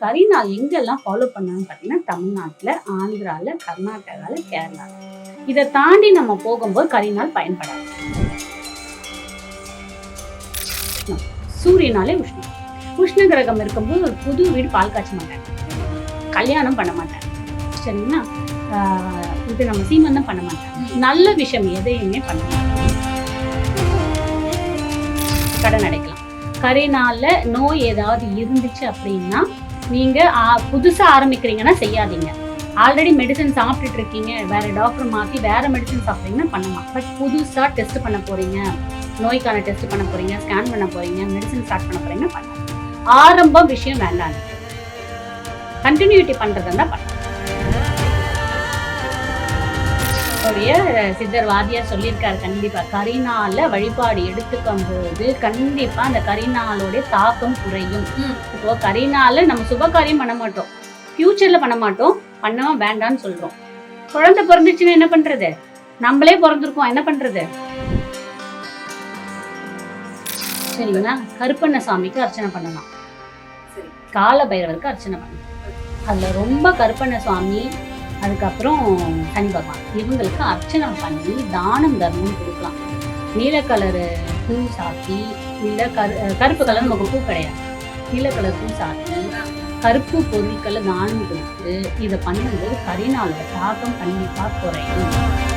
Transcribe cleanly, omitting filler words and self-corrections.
கரிநாள் எங்கெல்லாம் ஃபாலோ பண்ணான்னு பார்த்தீங்கன்னா தமிழ்நாட்டில், ஆந்திராவில், கர்நாடகாவில், கேரளாவில். இதை தாண்டி நம்ம போகும்போது கரிநாள் பயன்படாது. சூரியனாலே உஷ்ணம். உஷ்ண கிரகம் இருக்கும்போது ஒரு புது வீடு பால் காய்ச்ச மாட்டாங்க, கல்யாணம் பண்ண மாட்டாங்க, சரிங்களா? இது நம்ம சீமந்தம் பண்ண மாட்டாங்க, நல்ல விஷயம் எதையுமே பண்ண மாட்டாங்க, கடன் அடைக்கலாம். கரிநாள்ல நோய் ஏதாவது இருந்துச்சு அப்படின்னா நீங்க புதுசா ஆரம்பிக்கிறீங்கன்னா செய்யாதீங்க. ஆல்ரெடி மெடிசன் சாப்பிட்டுட்டு இருக்கீங்க, வேற டாக்டர் மாற்றி வேற மெடிசன் சாப்பிட்றீங்கன்னா பண்ணலாம். பட் புதுசா டெஸ்ட் பண்ண போறீங்க, நோய்க்கான டெஸ்ட் பண்ண போறீங்க, ஸ்கேன் பண்ண போறீங்க, மெடிசன் ஸ்டார்ட் பண்ண போறீங்கன்னா பண்ணலாம். ஆரம்ப விஷயம் வேண்டாம், கண்டினியூட்டி பண்றதுன்னா பண்ணலாம். சித்தர் வாதியார் சொல்லியிருக்காரு, கண்டிப்பா கரிநாள வழிபாடு எடுத்துக்கும் போது கண்டிப்பா அந்த கரிநாளுடைய தாக்கம் குறையும். இப்போ கரிநாள நம்ம சுப காரியம் பண்ண மாட்டோம், ஃபியூச்சர்ல பண்ண மாட்டோம், பண்ணவும் வேண்டாம்னு சொல்றோம். குழந்தை பிறந்துச்சுன்னா என்ன பண்றது? நம்மளே பிறந்திருக்கோம், என்ன பண்றது? சரிங்களா? கருப்பண்ண சாமிக்கு அர்ச்சனை பண்ணலாம், கால பைரவருக்கு அர்ச்சனை பண்ணலாம். அதுல ரொம்ப கருப்பண்ண சுவாமி, அதுக்கப்புறம் சனி பகவான், இவங்களுக்கு அர்ச்சனை பண்ணி தானம் தர்மம் கொடுக்கலாம். நீல கலரு பூ சாத்தி, இல்லை கருப்பு கலர் நமக்கு பூ கிடையாது, நீல கலர் பூ சாத்தி கருப்பு பொருட்களை தானம் கொடுத்து இதை பண்ணும்போது கரிநாளோட தாக்கம் கண்டிப்பாக குறையும்.